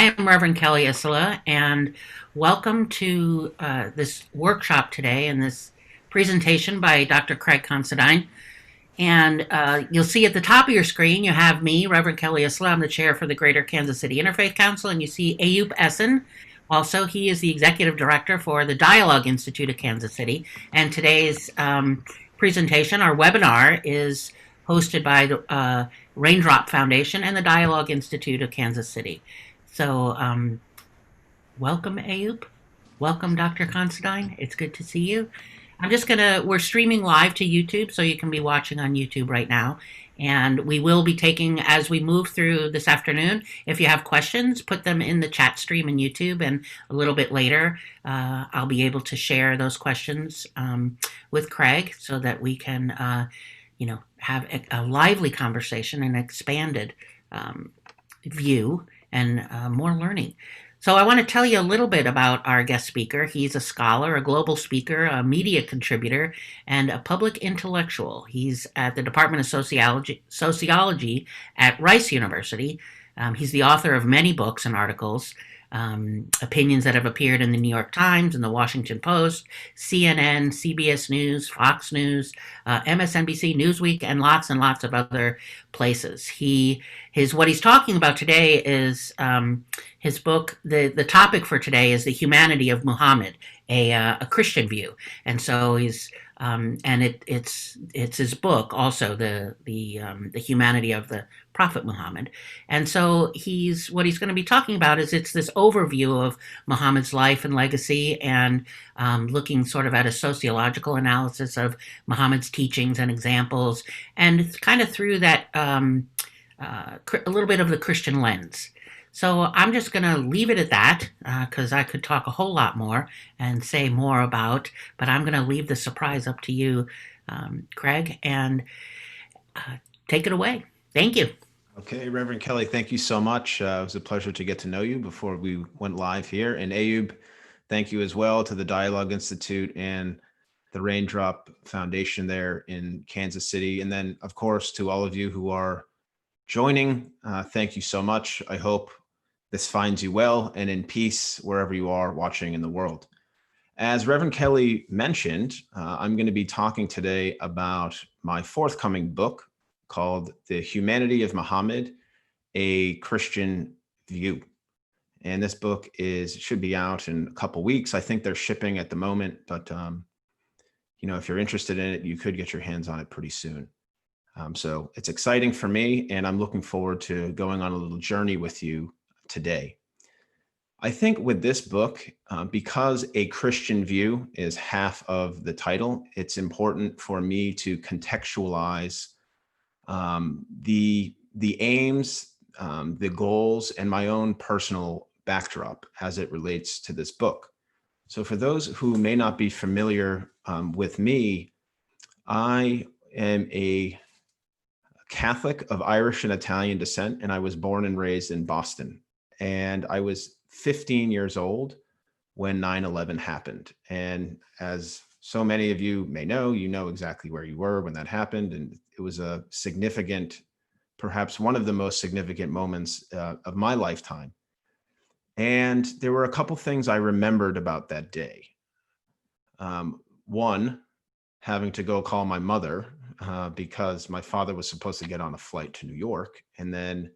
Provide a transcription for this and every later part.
I am Reverend Kelly Isola, and welcome to this workshop today and this presentation by Dr. Craig Considine. And you'll see at the top of your screen, you have me, Reverend Kelly Isola. I'm the chair for the Greater Kansas City Interfaith Council, and you see Ayub Essen. Also, he is the executive director for the Dialogue Institute of Kansas City. And today's presentation, our webinar, is hosted by the Raindrop Foundation and the Dialogue Institute of Kansas City. So, welcome, Ayub. Welcome, Dr. Considine. It's good to see you. We're streaming live to YouTube, so you can be watching on YouTube right now. And we will be taking, as we move through this afternoon, if you have questions, put them in the chat stream in YouTube. And a little bit later, I'll be able to share those questions with Craig so that we can, have a lively conversation and expanded view and more learning. So I want to tell you a little bit about our guest speaker. He's a scholar, a global speaker, a media contributor, and a public intellectual. He's at the Department of Sociology at Rice University. He's the author of many books and articles, opinions that have appeared in the New York Times and the Washington Post, CNN, CBS News, Fox News, MSNBC, Newsweek, and lots of other places. What he's talking about today is his book. The topic for today is the humanity of Muhammad, a Christian view, and so it's his book also, the humanity of the Prophet Muhammad. And so what he's going to be talking about is it's this overview of Muhammad's life and legacy, and looking sort of at a sociological analysis of Muhammad's teachings and examples, and kind of through that a little bit of the Christian lens. So I'm just going to leave it at that because I could talk a whole lot more and say more about, but I'm going to leave the surprise up to you, Craig, and take it away. Thank you. Okay, Reverend Kelly, thank you so much. It was a pleasure to get to know you before we went live here. And Ayub, thank you as well to the Dialogue Institute and the Raindrop Foundation there in Kansas City. And then, of course, to all of you who are joining, thank you so much. I hope this finds you well and in peace wherever you are watching in the world. As Reverend Kelly mentioned, I'm going to be talking today about my forthcoming book called The Humanity of Muhammad, a Christian View. And this book should be out in a couple weeks. I think they're shipping at the moment, but if you're interested in it, you could get your hands on it pretty soon. So it's exciting for me, and I'm looking forward to going on a little journey with you today. I think with this book, because a Christian view is half of the title, it's important for me to contextualize the aims, the goals, and my own personal backdrop as it relates to this book. So for those who may not be familiar with me, I am a Catholic of Irish and Italian descent, and I was born and raised in Boston. And I was 15 years old when 9/11 happened. And as so many of you may know, you know exactly where you were when that happened. And it was a significant, perhaps one of the most significant moments of my lifetime. And there were a couple things I remembered about that day. One, having to go call my mother because my father was supposed to get on a flight to New York. And then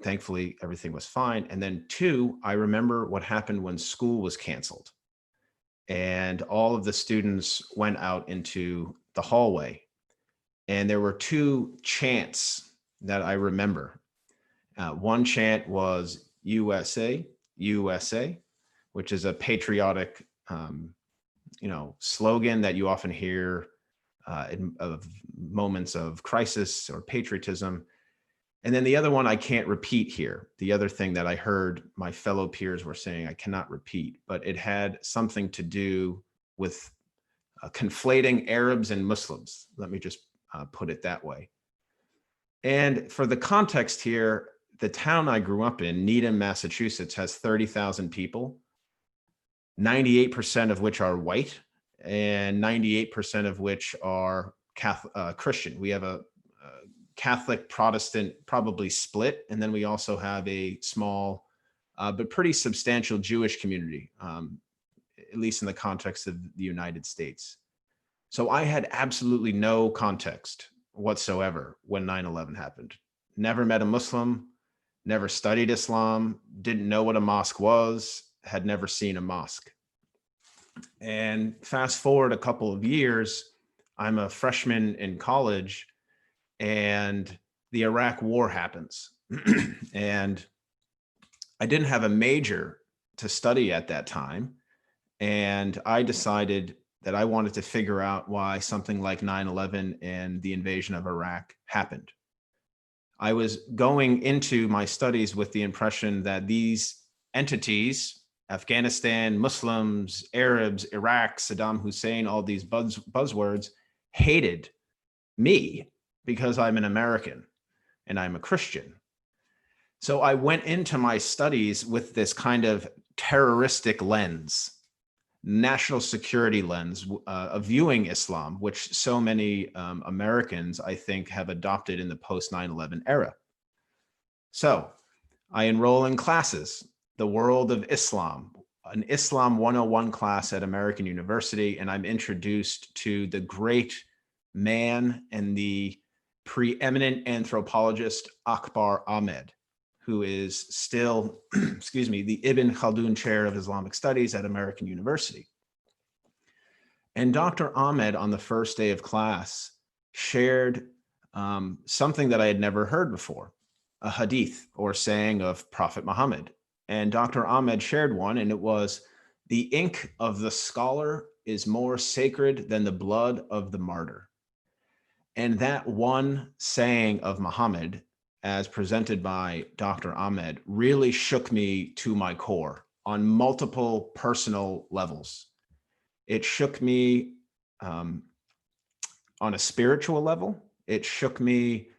thankfully, everything was fine. And then two, I remember what happened when school was canceled. And all of the students went out into the hallway. And there were two chants that I remember. One chant was USA, USA, which is a patriotic slogan that you often hear in moments of crisis or patriotism. And then the other one I can't repeat here. The other thing that I heard my fellow peers were saying I cannot repeat, but it had something to do with conflating Arabs and Muslims. Let me just put it that way. And for the context here, the town I grew up in, Needham, Massachusetts, has 30,000 people, 98% of which are white, and 98% of which are Catholic, Christian. We have a Catholic Protestant probably split, and then we also have a small but pretty substantial Jewish community, at least in the context of the United States. So I had absolutely no context whatsoever when 9/11 happened. Never met a Muslim, never studied Islam, didn't know what a mosque was, had never seen a mosque. And fast forward a couple of years, I'm a freshman in college, and the Iraq War happens. And I didn't have a major to study at that time. And I decided that I wanted to figure out why something like 9/11 and the invasion of Iraq happened. I was going into my studies with the impression that these entities, Afghanistan, Muslims, Arabs, Iraq, Saddam Hussein, all these buzzwords, hated me because I'm an American and I'm a Christian. So I went into my studies with this kind of terroristic lens, national security lens of viewing Islam, which so many Americans, I think, have adopted in the post 9/11 era. So I enroll in classes, the world of Islam, an Islam 101 class at American University, and I'm introduced to the great man and the preeminent anthropologist Akbar Ahmed, who is still, excuse me, the Ibn Khaldun Chair of Islamic Studies at American University. And Dr. Ahmed, on the first day of class, shared something that I had never heard before, a hadith or saying of Prophet Muhammad. And Dr. Ahmed shared one, and it was, "The ink of the scholar is more sacred than the blood of the martyr." And that one saying of Muhammad, as presented by Dr. Ahmed, really shook me to my core on multiple personal levels. It shook me on a spiritual level. It shook me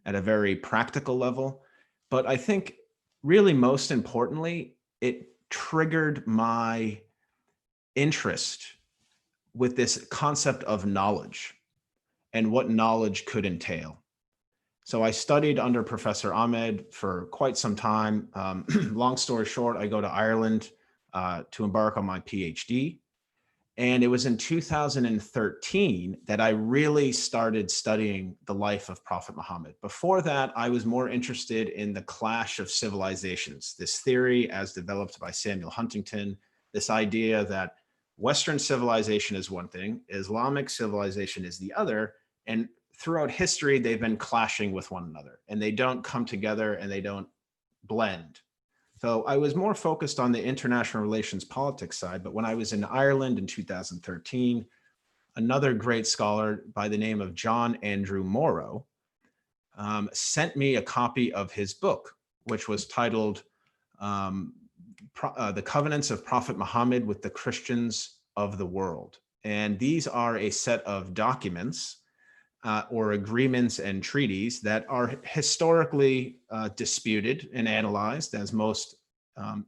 at a very practical level. But I think really most importantly, it triggered my interest with this concept of knowledge and what knowledge could entail. So I studied under Professor Ahmed for quite some time. Long story short, I go to Ireland to embark on my PhD. And it was in 2013 that I really started studying the life of Prophet Muhammad. Before that, I was more interested in the clash of civilizations, this theory as developed by Samuel Huntington, this idea that Western civilization is one thing, Islamic civilization is the other, and throughout history, they've been clashing with one another, and they don't come together and they don't blend. So I was more focused on the international relations politics side, but when I was in Ireland in 2013, another great scholar by the name of John Andrew Morrow sent me a copy of his book, which was titled The Covenants of Prophet Muhammad with the Christians of the World. And these are a set of documents or agreements and treaties that are historically disputed and analyzed, as most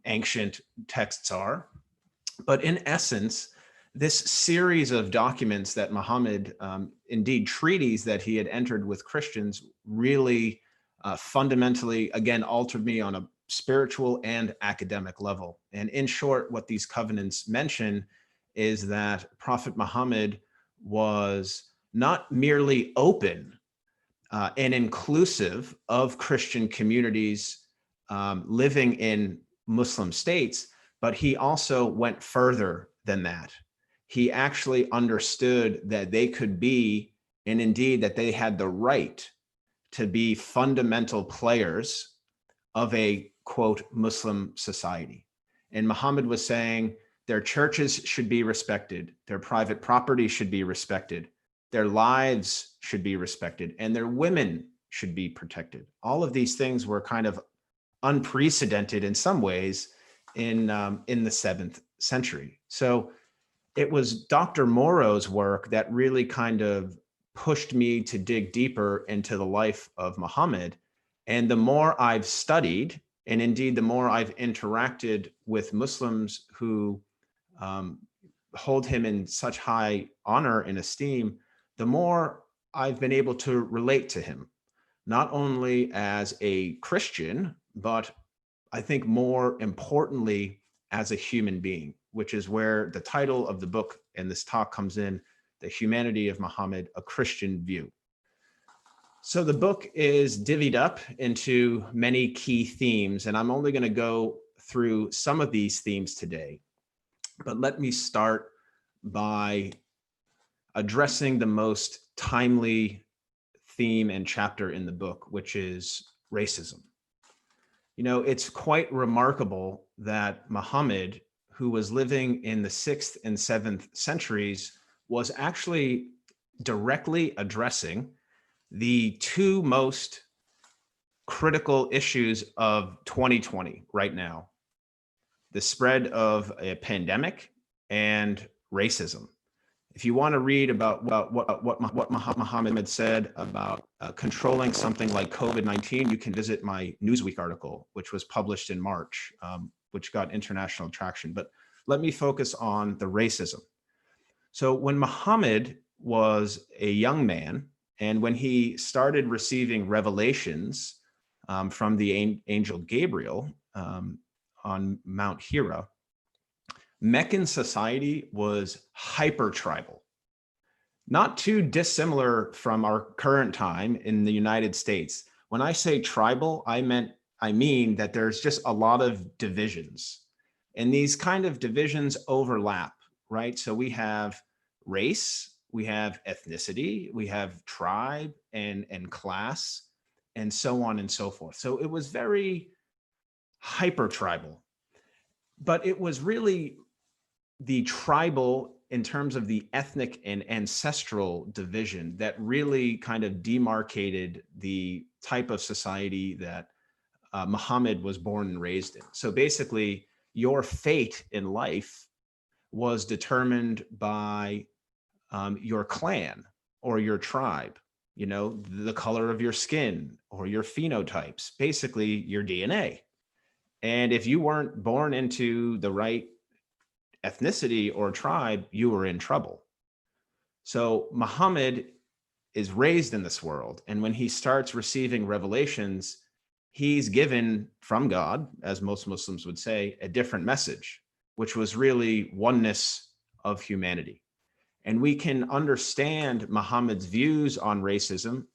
ancient texts are. But in essence, this series of documents that Muhammad, indeed treaties that he had entered with Christians, really fundamentally, again, altered me on a spiritual and academic level. And in short, what these covenants mention is that Prophet Muhammad was not merely open and inclusive of Christian communities living in Muslim states, but he also went further than that. He actually understood that they could be, and indeed that they had the right to be fundamental players of a, quote, Muslim society. And Muhammad was saying their churches should be respected, their private property should be respected, their lives should be respected, and their women should be protected. All of these things were kind of unprecedented in some ways in the 7th century. So it was Dr. Morrow's work that really kind of pushed me to dig deeper into the life of Muhammad. And the more I've studied, and indeed the more I've interacted with Muslims who hold him in such high honor and esteem, the more I've been able to relate to him, not only as a Christian, but I think more importantly, as a human being, which is where the title of the book and this talk comes in, The Humanity of Muhammad, a Christian View. So the book is divvied up into many key themes, and I'm only going to go through some of these themes today. But let me start by addressing the most timely theme and chapter in the book, which is racism. You know, it's quite remarkable that Muhammad, who was living in the 6th and 7th centuries, was actually directly addressing the two most critical issues of 2020 right now: the spread of a pandemic and racism. If you want to read about what Mohammed said about controlling something like COVID-19, you can visit my Newsweek article, which was published in March, which got international traction. But let me focus on the racism. So when Muhammad was a young man, and when he started receiving revelations from the angel Gabriel on Mount Hira, Meccan society was hyper-tribal, not too dissimilar from our current time in the United States. When I say tribal, I mean that there's just a lot of divisions, and these kind of divisions overlap, right? So we have race, we have ethnicity, we have tribe and class, and so on and so forth. So it was very hyper-tribal, but it was really the tribal, in terms of the ethnic and ancestral division, that really kind of demarcated the type of society that Muhammad was born and raised in. So basically, your fate in life was determined by your clan or your tribe, you know, the color of your skin or your phenotypes, basically your DNA. And if you weren't born into the right ethnicity or tribe, you were in trouble. So Muhammad is raised in this world, and when he starts receiving revelations, he's given from God, as most Muslims would say, a different message, which was really oneness of humanity. And we can understand Muhammad's views on racism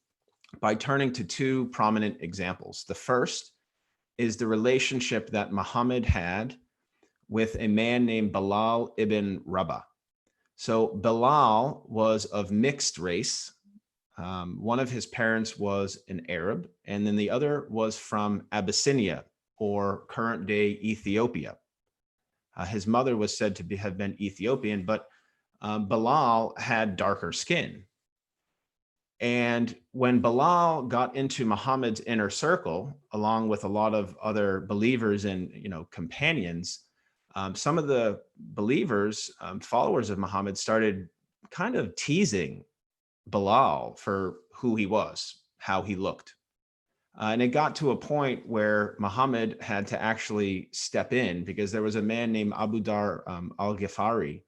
by turning to two prominent examples. The first is the relationship that Muhammad had with a man named Bilal ibn Rabah. So Bilal was of mixed race. One of his parents was an Arab, and then the other was from Abyssinia, or current day Ethiopia. His mother was said to have been Ethiopian, but Bilal had darker skin. And when Bilal got into Muhammad's inner circle, along with a lot of other believers and companions, some of the believers, followers of Muhammad, started kind of teasing Bilal for who he was, how he looked. And it got to a point where Muhammad had to actually step in, because there was a man named Abu Dhar al-Ghifari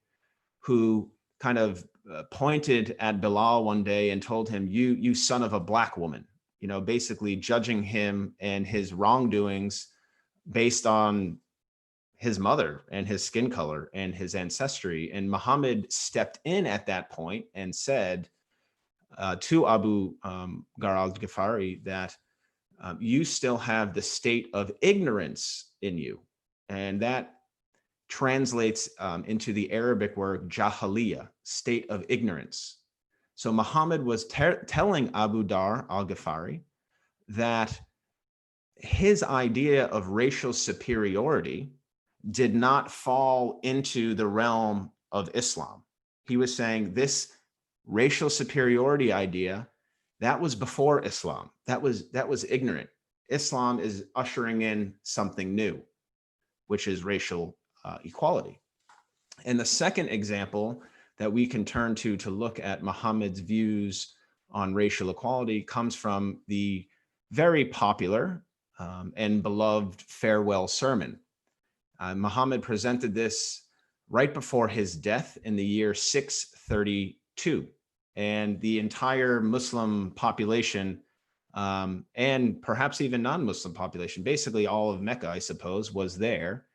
who kind of pointed at Bilal one day and told him, you son of a black woman, basically judging him and his wrongdoings based on his mother and his skin color and his ancestry. And Muhammad stepped in at that point and said to Abu Dhar al-Ghifari that you still have the state of ignorance in you. And that translates into the Arabic word jahiliya, state of ignorance. So Muhammad was telling Abu Dhar al-Ghifari that his idea of racial superiority did not fall into the realm of Islam. He was saying this racial superiority idea, that was before Islam. That was ignorant. Islam is ushering in something new, which is racial equality. And the second example that we can turn to look at Muhammad's views on racial equality comes from the very popular and beloved farewell sermon. Muhammad presented this right before his death in the year 632. And the entire Muslim population and perhaps even non-Muslim population. Basically, all of Mecca, I suppose, was there.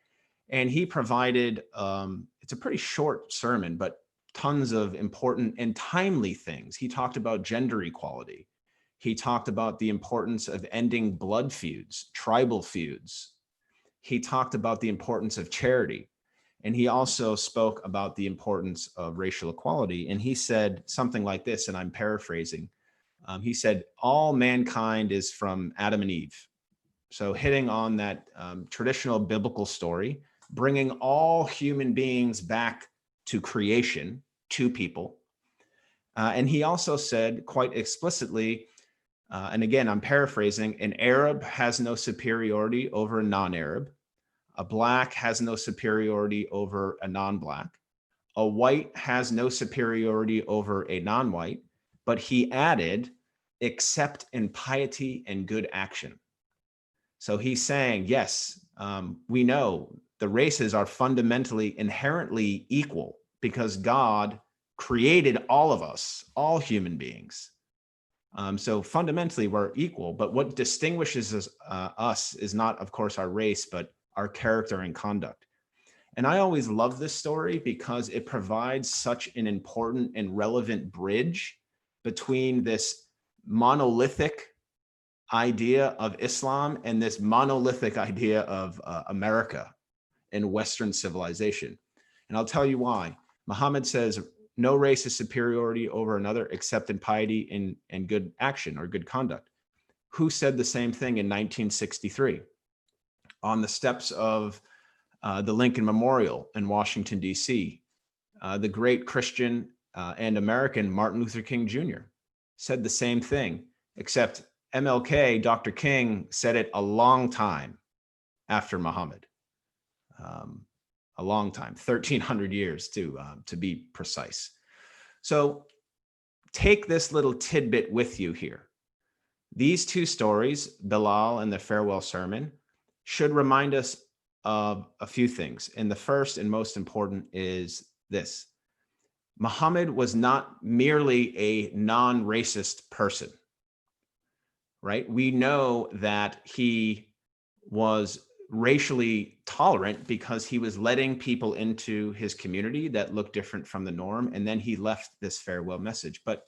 And he provided, it's a pretty short sermon, but tons of important and timely things. He talked about gender equality. He talked about the importance of ending blood feuds, tribal feuds. He talked about the importance of charity. And he also spoke about the importance of racial equality. And he said something like this, and I'm paraphrasing. He said, all mankind is from Adam and Eve. So hitting on that traditional biblical story, bringing all human beings back to creation, to people. And he also said quite explicitly, and again, I'm paraphrasing, an Arab has no superiority over a non-Arab. A Black has no superiority over a non-Black. A white has no superiority over a non-white. But he added, except in piety and good action. So he's saying, yes, we know the races are fundamentally, inherently equal because God created all of us, all human beings. So fundamentally, we're equal. But what distinguishes us is not, of course, our race, but our character and conduct. And I always love this story because it provides such an important and relevant bridge between this monolithic idea of Islam and this monolithic idea of America and Western civilization. And I'll tell you why. Muhammad says, no race is superiority over another except in piety and good action or good conduct. Who said the same thing in 1963 on the steps of the Lincoln Memorial in Washington, D.C.? The great Christian and American Martin Luther King Jr. said the same thing, except MLK, Dr. King, said it a long time after Muhammad. A long time, 1,300 years to be precise. So take this little tidbit with you here. These two stories, Bilal and the farewell sermon, should remind us of a few things. And the first and most important is this. Muhammad was not merely a non-racist person, right? We know that he was racially tolerant because he was letting people into his community that looked different from the norm. And then he left this farewell message. But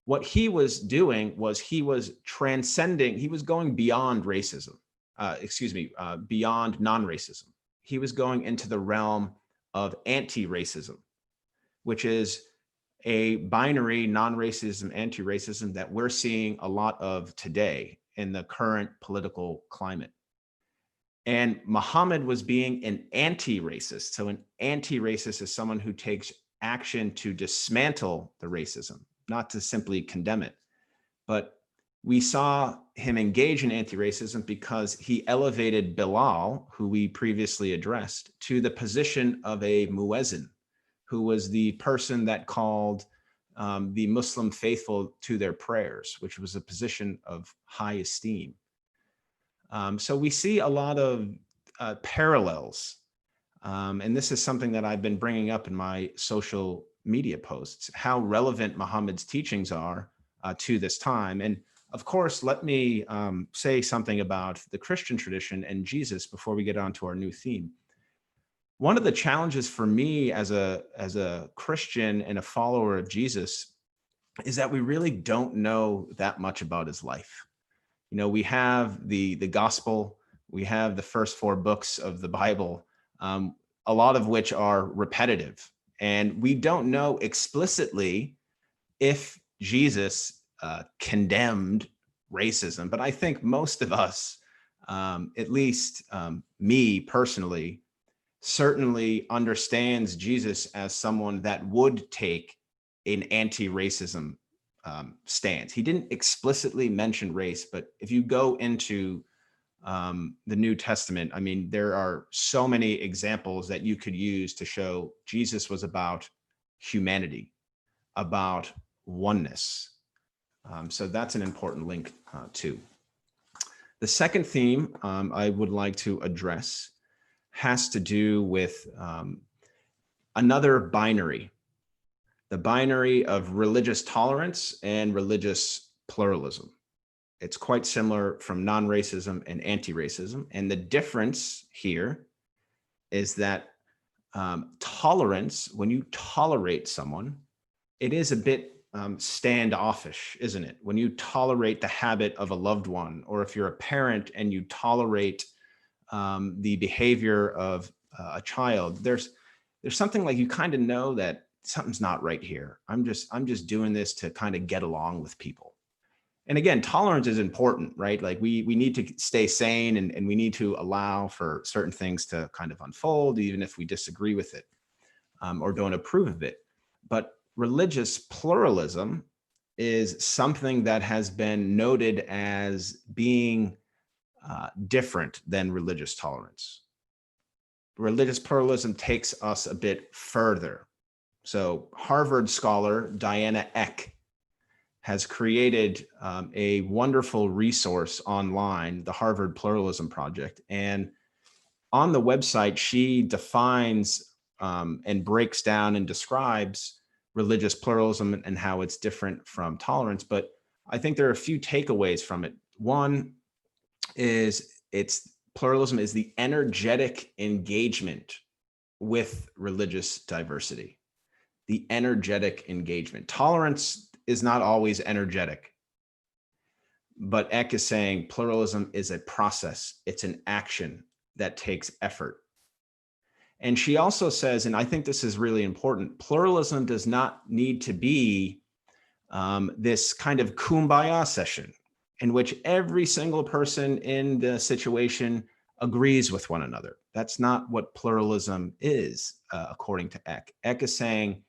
what he was doing was he was transcending, he was going beyond racism, beyond non-racism. He was going into the realm of anti-racism, which is a binary non-racism, anti-racism that we're seeing a lot of today in the current political climate. And Muhammad was being an anti-racist. So an anti-racist is someone who takes action to dismantle the racism, not to simply condemn it. But we saw him engage in anti-racism because he elevated Bilal, who we previously addressed, to the position of a muezzin, who was the person that called the Muslim faithful to their prayers, which was a position of high esteem. So we see a lot of parallels. And this is something that I've been bringing up in my social media posts, how relevant Muhammad's teachings are to this time. And of course, let me say something about the Christian tradition and Jesus before we get on to our new theme. One of the challenges for me as a Christian and a follower of Jesus is that we really don't know that much about his life. You know, we have the gospel, we have the first 4 books of the Bible, a lot of which are repetitive. And we don't know explicitly if Jesus condemned racism. But I think most of us, at least me personally, certainly understands Jesus as someone that would take an anti-racism stance. He didn't explicitly mention race, but if you go into the New Testament, I mean, there are so many examples that you could use to show Jesus was about humanity, about oneness. So that's an important link too. The second theme I would like to address has to do with another binary, the binary of religious tolerance and religious pluralism. It's quite similar from non-racism and anti-racism. And the difference here is that tolerance, when you tolerate someone, it is a bit standoffish, isn't it? When you tolerate the habit of a loved one, or if you're a parent and you tolerate the behavior of a child, there's something like you kind of know that something's not right here. I'm just doing this to kind of get along with people. And again, tolerance is important, right? Like we need to stay sane, and we need to allow for certain things to kind of unfold, even if we disagree with it or don't approve of it. But religious pluralism is something that has been noted as being different than religious tolerance. Religious pluralism takes us a bit further. So Harvard scholar Diana Eck has created a wonderful resource online, the Harvard Pluralism Project. And on the website, she defines and breaks down and describes religious pluralism and how it's different from tolerance. But I think there are a few takeaways from it. One is pluralism is the energetic engagement with religious diversity. The energetic engagement. Tolerance is not always energetic. But Eck is saying pluralism is a process. It's an action that takes effort. And she also says, and I think this is really important, pluralism does not need to be this kind of kumbaya session in which every single person in the situation agrees with one another. That's not what pluralism is, according to Eck. Eck is saying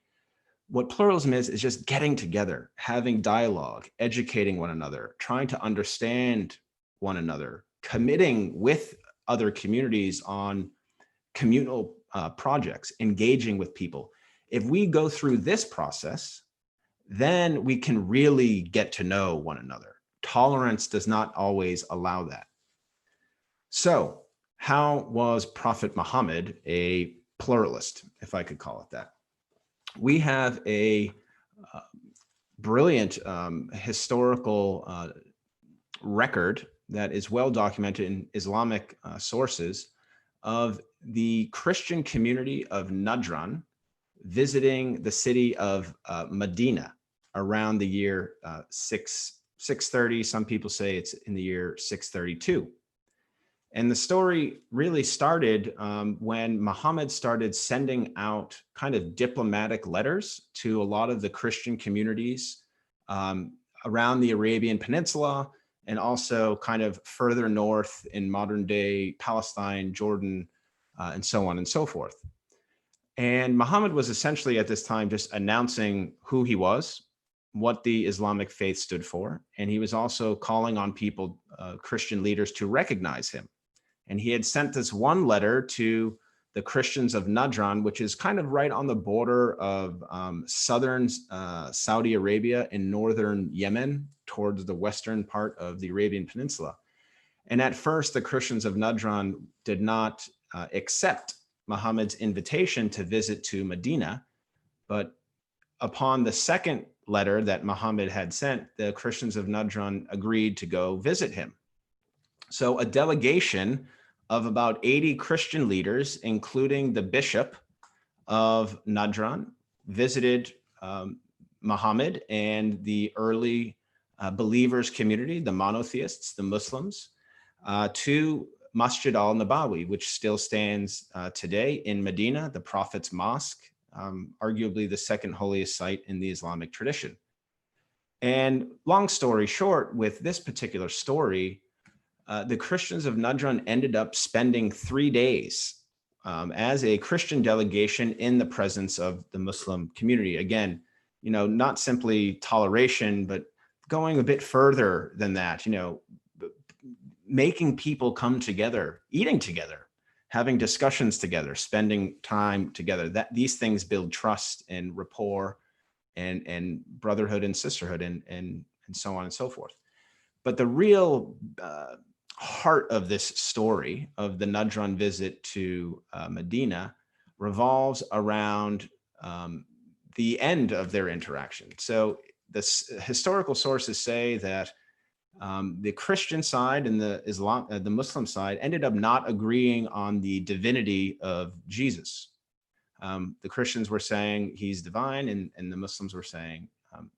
what pluralism is just getting together, having dialogue, educating one another, trying to understand one another, committing with other communities on communal projects, engaging with people. If we go through this process, then we can really get to know one another. Tolerance does not always allow that. So how was Prophet Muhammad a pluralist, if I could call it that? We have a brilliant historical record that is well documented in Islamic sources of the Christian community of Najran visiting the city of Medina around the year 630. Some people say it's in the year 632. And the story really started when Muhammad started sending out kind of diplomatic letters to a lot of the Christian communities around the Arabian Peninsula, and also kind of further north in modern day Palestine, Jordan, and so on and so forth. And Muhammad was essentially at this time just announcing who he was, what the Islamic faith stood for. And he was also calling on people, Christian leaders, to recognize him. And he had sent this one letter to the Christians of Najran, which is kind of right on the border of southern Saudi Arabia and northern Yemen towards the western part of the Arabian Peninsula. And at first, the Christians of Najran did not accept Muhammad's invitation to visit to Medina. But upon the second letter that Muhammad had sent, the Christians of Najran agreed to go visit him. So a delegation of about 80 Christian leaders, including the bishop of Najran, visited Muhammad and the early believers community, the monotheists, the Muslims, to Masjid al-Nabawi, which still stands today in Medina, the Prophet's Mosque, arguably the second holiest site in the Islamic tradition. And long story short, with this particular story, the Christians of Najran ended up spending 3 days as a Christian delegation in the presence of the Muslim community. Again, not simply toleration, but going a bit further than that, making people come together, eating together, having discussions together, spending time together. That these things build trust and rapport and brotherhood and sisterhood and so on and so forth. But the real heart of this story of the Najran visit to Medina revolves around the end of their interaction. So the historical sources say that The Christian side and the Muslim side ended up not agreeing on the divinity of Jesus. The Christians were saying he's divine, and the Muslims were saying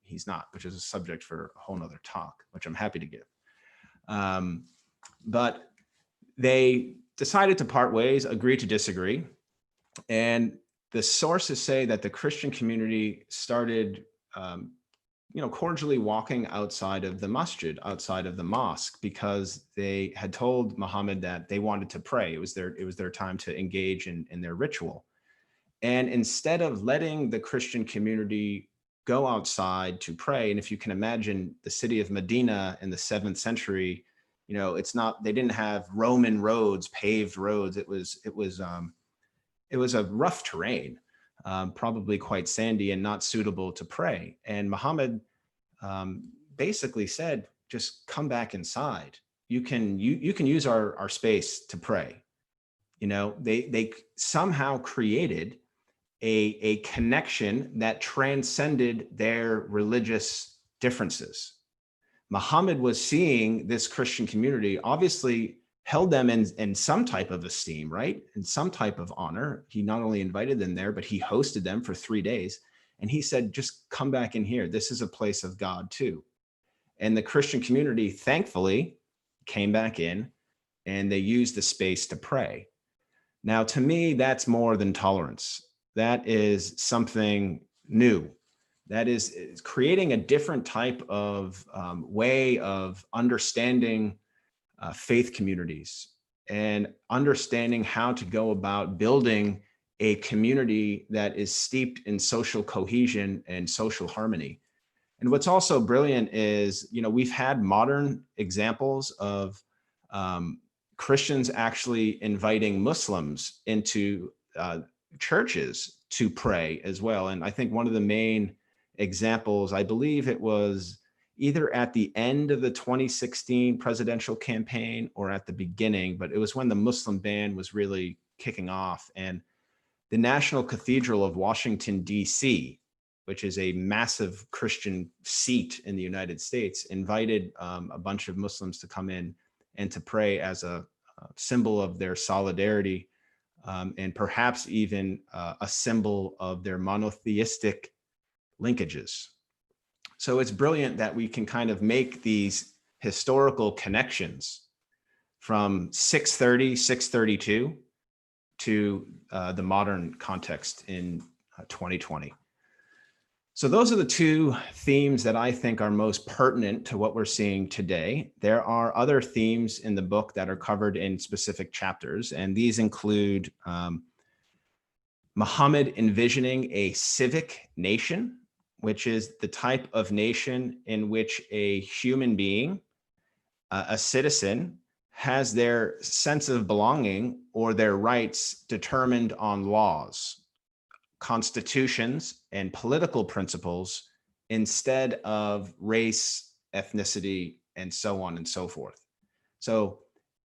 he's not, which is a subject for a whole nother talk, which I'm happy to give. But they decided to part ways, agree to disagree. And the sources say that the Christian community started, cordially walking outside of the masjid, outside of the mosque, because they had told Muhammad that they wanted to pray. It was their time to engage in their ritual. And instead of letting the Christian community go outside to pray, and if you can imagine the city of Medina in the 7th century, they didn't have Roman roads, paved roads. It was a rough terrain, probably quite sandy and not suitable to pray. And Muhammad basically said, just come back inside. You can use our space to pray. They somehow created a connection that transcended their religious differences. Muhammad was seeing this Christian community, obviously held them in some type of esteem, right? In some type of honor. He not only invited them there, but he hosted them for 3 days. And he said, just come back in here. This is a place of God too. And the Christian community, thankfully, came back in and they used the space to pray. Now, to me, that's more than tolerance. That is something new. That is creating a different type of way of understanding faith communities and understanding how to go about building a community that is steeped in social cohesion and social harmony. And what's also brilliant is, we've had modern examples of Christians actually inviting Muslims into churches to pray as well. And I think one of the main examples, I believe it was either at the end of the 2016 presidential campaign or at the beginning, but it was when the Muslim ban was really kicking off. And the National Cathedral of Washington, D.C., which is a massive Christian seat in the United States, invited a bunch of Muslims to come in and to pray as a symbol of their solidarity, and perhaps even a symbol of their monotheistic linkages. So it's brilliant that we can kind of make these historical connections from 630, 632 to the modern context in 2020. So those are the two themes that I think are most pertinent to what we're seeing today. There are other themes in the book that are covered in specific chapters, and these include Mohammed envisioning a civic nation, which is the type of nation in which a human being, a citizen, has their sense of belonging or their rights determined on laws, constitutions, and political principles instead of race, ethnicity, and so on and so forth. So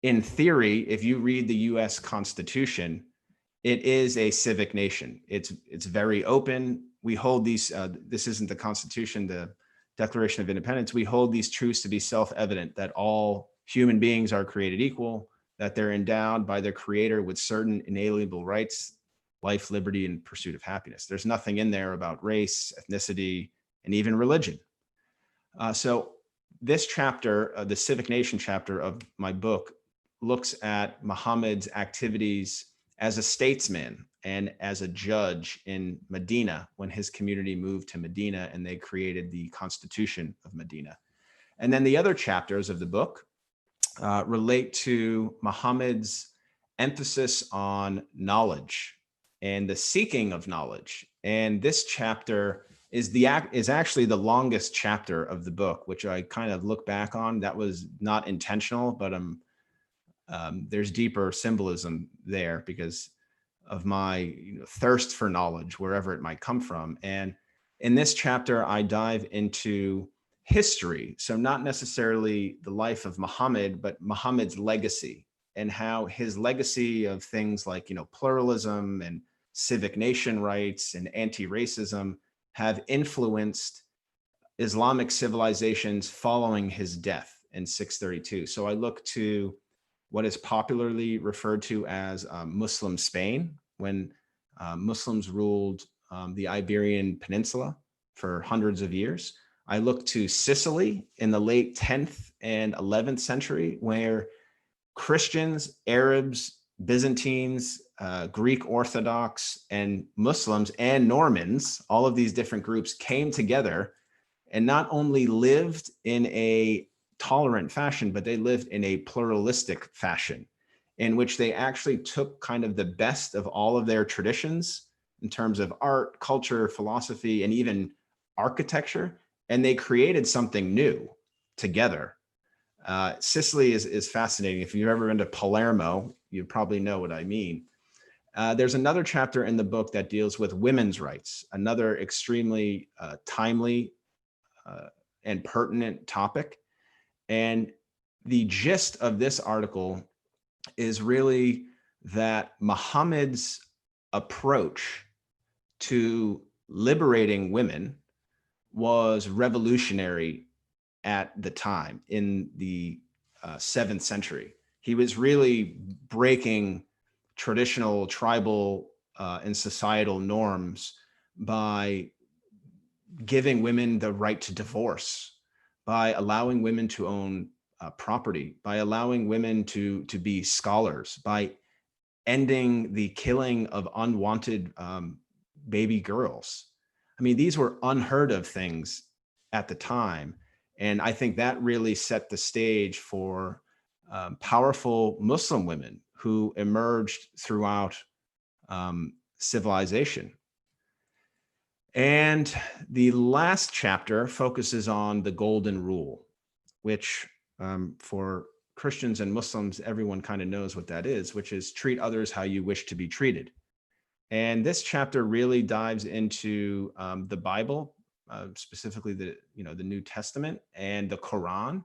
in theory, if you read the US Constitution, it is a civic nation. It's very open. We hold these, this isn't the Constitution, the Declaration of Independence. We hold these truths to be self-evident, that all human beings are created equal, that they're endowed by their creator with certain inalienable rights, life, liberty, and pursuit of happiness. There's nothing in there about race, ethnicity, and even religion. So this chapter, the Civic Nation chapter of my book, looks at Muhammad's activities as a statesman and as a judge in Medina when his community moved to Medina and they created the Constitution of Medina. And then the other chapters of the book relate to Muhammad's emphasis on knowledge and the seeking of knowledge. And this chapter is actually the longest chapter of the book, which I kind of look back on. That was not intentional, but there's deeper symbolism there because of my thirst for knowledge, wherever it might come from. And in this chapter, I dive into history. So not necessarily the life of Muhammad, but Muhammad's legacy and how his legacy of things like, pluralism and civic nation rights and anti-racism have influenced Islamic civilizations following his death. and 632. So I look to what is popularly referred to as Muslim Spain, when Muslims ruled the Iberian Peninsula for hundreds of years. I look to Sicily in the late 10th and 11th century, where Christians, Arabs, Byzantines, Greek Orthodox, and Muslims and Normans, all of these different groups came together and not only lived in a tolerant fashion, but they lived in a pluralistic fashion in which they actually took kind of the best of all of their traditions in terms of art, culture, philosophy, and even architecture, and they created something new together. Sicily is fascinating. If you've ever been to Palermo, you probably know what I mean. There's another chapter in the book that deals with women's rights, another extremely timely and pertinent topic. And the gist of this article is really that Mohammed's approach to liberating women was revolutionary at the time in the 7th century. He was really breaking traditional tribal and societal norms by giving women the right to divorce, by allowing women to own property, by allowing women to be scholars, by ending the killing of unwanted baby girls. I mean, these were unheard of things at the time. And I think that really set the stage for powerful Muslim women who emerged throughout civilization. And the last chapter focuses on the golden rule, which for Christians and Muslims, everyone kind of knows what that is, which is treat others how you wish to be treated. And this chapter really dives into the Bible, specifically the New Testament and the Quran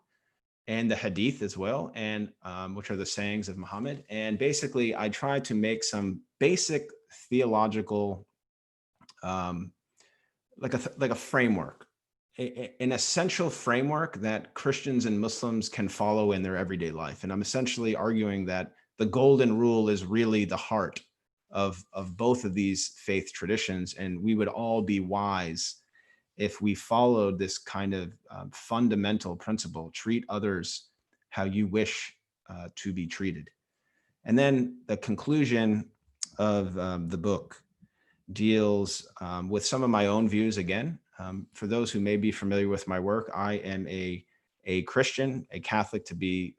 and the Hadith as well, and which are the sayings of Muhammad. And basically, I try to make some basic theological, like a framework, an essential framework that Christians and Muslims can follow in their everyday life. And I'm essentially arguing that the golden rule is really the heart of both of these faith traditions. And we would all be wise if we followed this kind of fundamental principle: treat others how you wish to be treated. And then the conclusion of the book deals with some of my own views again. For those who may be familiar with my work, I am a Christian, a Catholic to be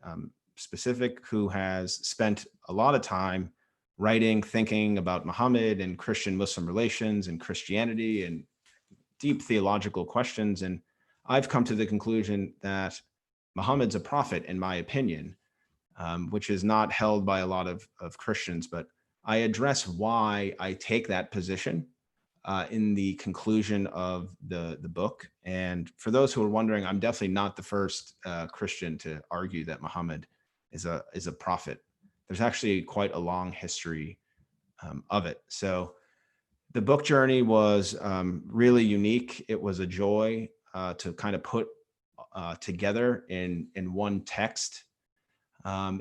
specific, who has spent a lot of time writing, thinking about Muhammad and Christian-Muslim relations and Christianity and deep theological questions. And I've come to the conclusion that Muhammad's a prophet, in my opinion, which is not held by a lot of Christians, but I address why I take that position in the conclusion of the book. And for those who are wondering, I'm definitely not the first Christian to argue that Muhammad is a prophet. There's actually quite a long history of it. So the book journey was really unique. It was a joy to kind of put together in one text.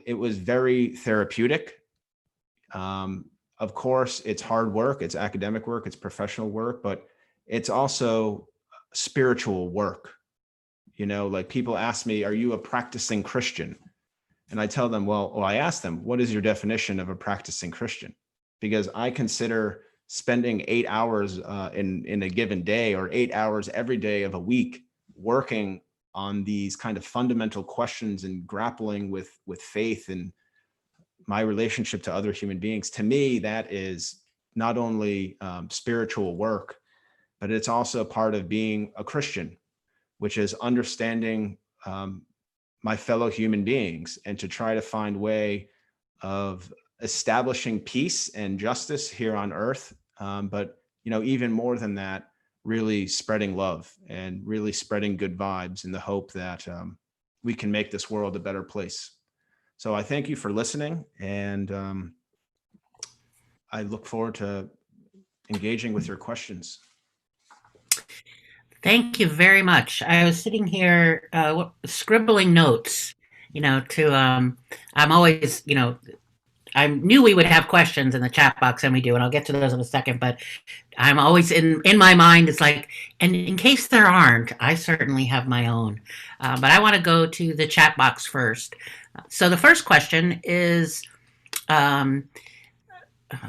It was very therapeutic. Of course, it's hard work, it's academic work, it's professional work, but it's also spiritual work. Like people ask me, are you a practicing Christian? And I tell them, I ask them, what is your definition of a practicing Christian? Because I consider spending 8 hours in a given day, or 8 hours every day of a week, working on these kind of fundamental questions and grappling with faith and my relationship to other human beings. To me, that is not only spiritual work, but it's also part of being a Christian, which is understanding my fellow human beings and to try to find way of establishing peace and justice here on earth. But even more than that, really spreading love and really spreading good vibes in the hope that we can make this world a better place. So I thank you for listening, and I look forward to engaging with your questions. Thank you very much. I was sitting here scribbling notes, to, I'm always, I knew we would have questions in the chat box, and we do, and I'll get to those in a second, but I'm always in my mind, it's like, and in case there aren't, I certainly have my own. But I want to go to the chat box first. So the first question is, um,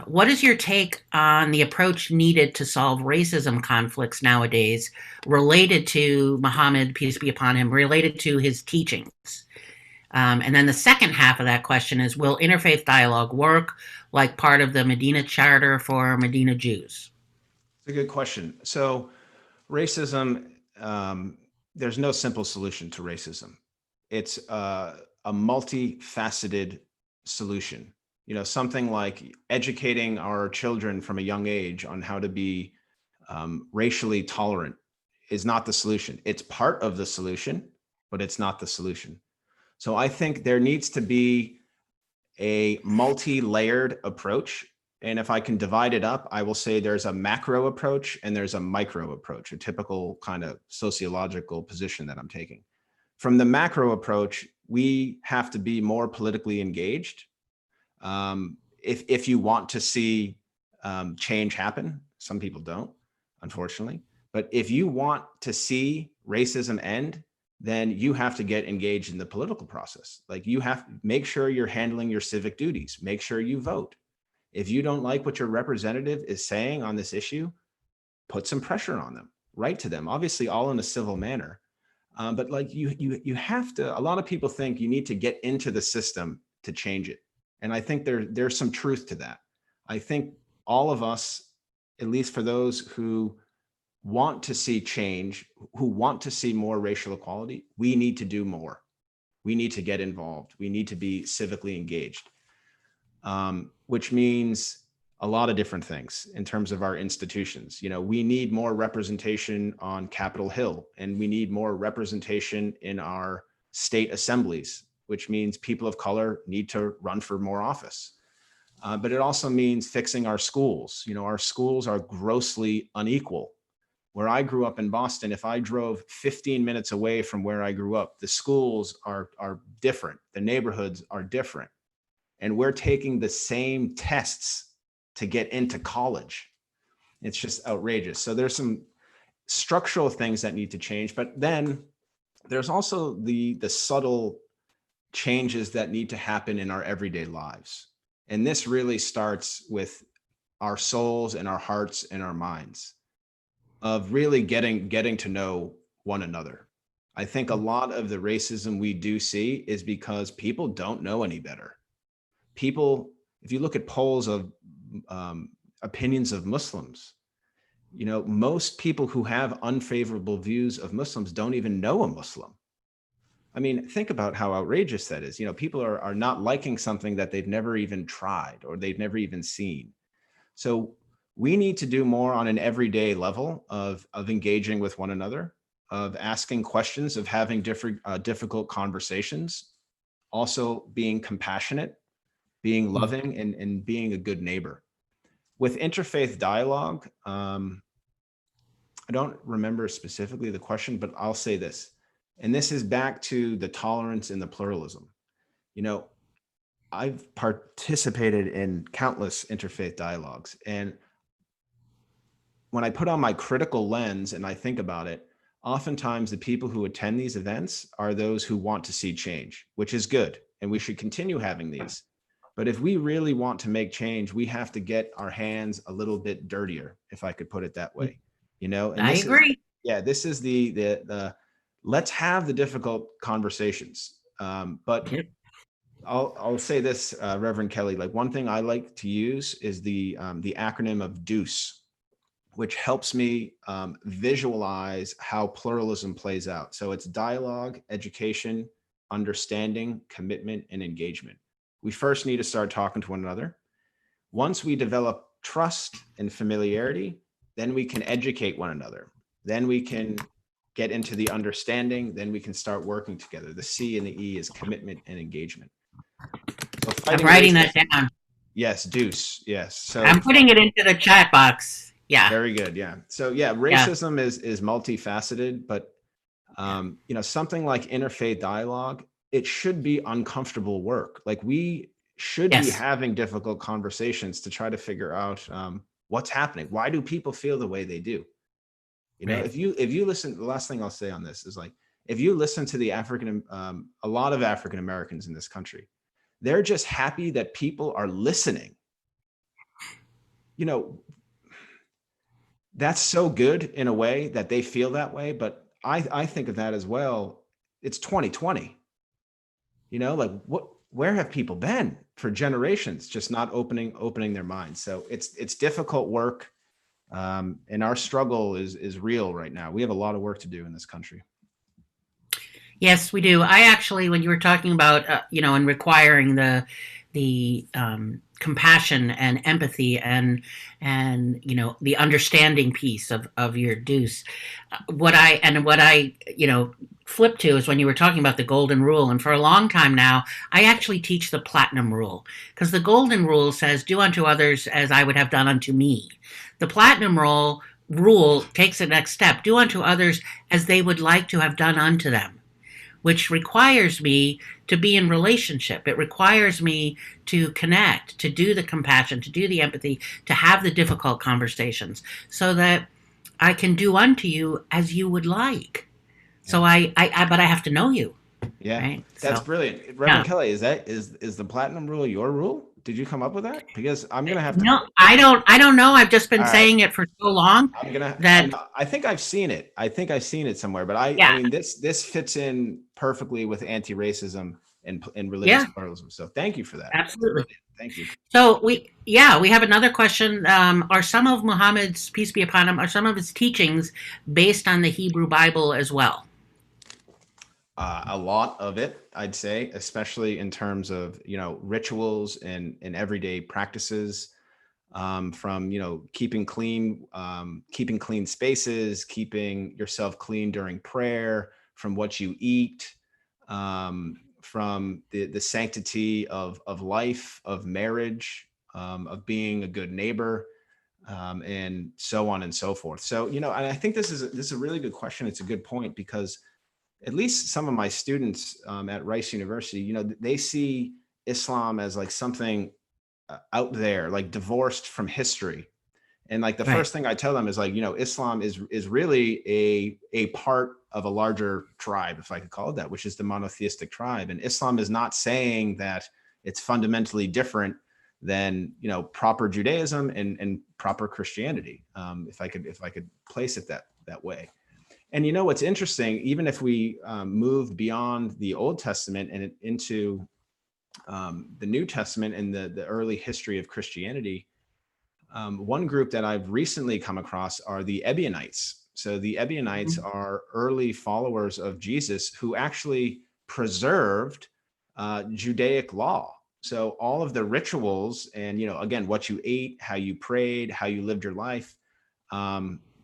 what is your take on the approach needed to solve racism conflicts nowadays related to Mohammed, peace be upon him, related to his teachings? And then the second half of that question is, will interfaith dialogue work like part of the Medina Charter for Medina Jews? It's a good question. So, racism, there's no simple solution to racism. It's a multifaceted solution. Something like educating our children from a young age on how to be racially tolerant is not the solution. It's part of the solution, but it's not the solution. So I think there needs to be a multi-layered approach. And if I can divide it up, I will say there's a macro approach and there's a micro approach, a typical kind of sociological position that I'm taking. From the macro approach, we have to be more politically engaged. If you want to see change happen, some people don't, unfortunately. But if you want to see racism end, then you have to get engaged in the political process. Like, you have to make sure you're handling your civic duties, make sure you vote. If you don't like what your representative is saying on this issue, put some pressure on them, write to them, obviously all in a civil manner. But like you have to, a lot of people think you need to get into the system to change it. And I think there's some truth to that. I think all of us, at least for those who want to see change, who want to see more racial equality, we need to do more. We need to get involved. We need to be civically engaged, which means a lot of different things in terms of our institutions. We need more representation on Capitol Hill, and we need more representation in our state assemblies, which means people of color need to run for more office. But it also means fixing our schools. Our schools are grossly unequal. Where I grew up in Boston, if I drove 15 minutes away from where I grew up, the schools are different. The neighborhoods are different. And we're taking the same tests to get into college. It's just outrageous. So there's some structural things that need to change, but then there's also the subtle changes that need to happen in our everyday lives. And this really starts with our souls and our hearts and our minds, of really getting to know one another. I think a lot of the racism we do see is because people don't know any better. People, if you look at polls of opinions of Muslims, most people who have unfavorable views of Muslims don't even know a Muslim. I mean, think about how outrageous that is. People are not liking something that they've never even tried or they've never even seen. So we need to do more on an everyday level of engaging with one another, of asking questions, of having difficult conversations, also being compassionate, being loving, and being a good neighbor. With interfaith dialogue, I don't remember specifically the question, but I'll say this, and this is back to the tolerance and the pluralism. I've participated in countless interfaith dialogues, and when I put on my critical lens and I think about it, oftentimes the people who attend these events are those who want to see change, which is good, and we should continue having these. But if we really want to make change, we have to get our hands a little bit dirtier, if I could put it that way. And I agree. this is the let's have the difficult conversations. But I'll say this, Reverend Kelly, like, one thing I like to use is the acronym of DEUCE, which helps me visualize how pluralism plays out. So it's dialogue, education, understanding, commitment, and engagement. We first need to start talking to one another. Once we develop trust and familiarity, then we can educate one another. Then we can get into the understanding. Then we can start working together. The C and the E is commitment and engagement. So I'm writing that down. Yes, DEUCE. Yes. So I'm putting it into the chat box. Yeah. Very good. Yeah. So yeah, Yeah. racism is multifaceted, but something like interfaith dialogue, it should be uncomfortable work. Like we should be Yes. having difficult conversations to try to figure out what's happening. Why do people feel the way they do? Right. If you listen, the last thing I'll say on this is like if you listen to a lot of African Americans in this country, they're just happy that people are listening. You know, that's so good in a way that they feel that way. But I think of that as well. It's 2020, like where have people been for generations, just not opening their minds. So it's difficult work. And our struggle is real right now. We have a lot of work to do in this country. Yes, we do. I actually, when you were talking about, and requiring the compassion and empathy and the understanding piece of your deuce, what I flip to is when you were talking about the golden rule, and for a long time now, I actually teach the platinum rule because the golden rule says, "Do unto others as I would have done unto me." The platinum rule takes the next step: do unto others as they would like to have done unto them, which requires me to be in relationship. It requires me to connect, to do the compassion, to do the empathy, to have the difficult conversations so that I can do unto you as you would like. Yeah. So but I have to know you, Yeah, right? that's So, brilliant. yeah. Reverend Kelly, is the platinum rule your rule? Did you come up with that? Because I'm gonna have to. No, I don't know. I've just been All right, saying it for so long that, I think I've seen it. I think I've seen it somewhere. But I yeah, mean, this fits in perfectly with anti-racism and religious yeah, pluralism. So thank you for that. absolutely. Brilliant. Thank you. So we have another question. Are some of Muhammad's, peace be upon him, are some of his teachings based on the Hebrew Bible as well? A lot of it, I'd say, especially in terms of rituals and everyday practices, from keeping clean spaces, keeping yourself clean during prayer, from what you eat, from the sanctity of life, of marriage, of being a good neighbor, and so on and so forth. So and I think this is a really good question. It's a good point because at least some of my students at Rice University, they see Islam as like something out there, like divorced from history. And like the Right. first thing I tell them is like, Islam is really a part of a larger tribe, if I could call it that, which is the monotheistic tribe. And Islam is not saying that it's fundamentally different than proper Judaism and proper Christianity, if I could place it that way. And what's interesting, even if we move beyond the Old Testament and into the New Testament and the early history of Christianity, one group that I've recently come across are the Ebi Knights. So the Ebi Knights are early followers of Jesus who actually preserved Judaic law. So all of the rituals and, again, what you ate, how you prayed, how you lived your life,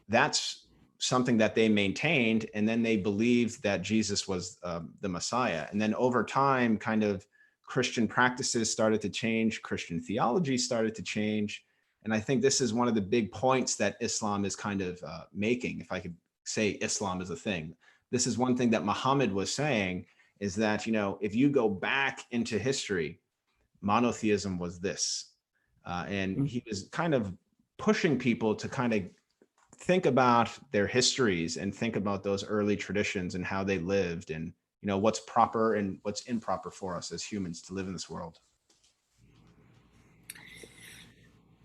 that's something that they maintained. And then they believed that Jesus was the Messiah. And then over time, kind of Christian practices started to change, Christian theology started to change. And I think this is one of the big points that Islam is kind of making, if I could say Islam is a thing. This is one thing that Muhammad was saying, is that, if you go back into history, monotheism was this. And he was kind of pushing people to kind of think about their histories and think about those early traditions and how they lived and, what's proper and what's improper for us as humans to live in this world.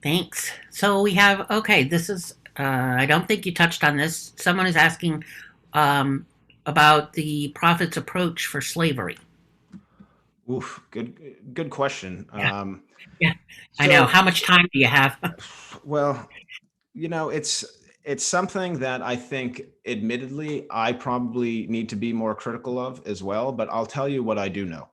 Thanks. So we have, okay, this is, I don't think you touched on this. Someone is asking about the prophet's approach for slavery. Oof, good question. Yeah. Yeah. I know. So, How much time do you have? well, it's something that I think, admittedly, I probably need to be more critical of as well. But I'll tell you what I do know.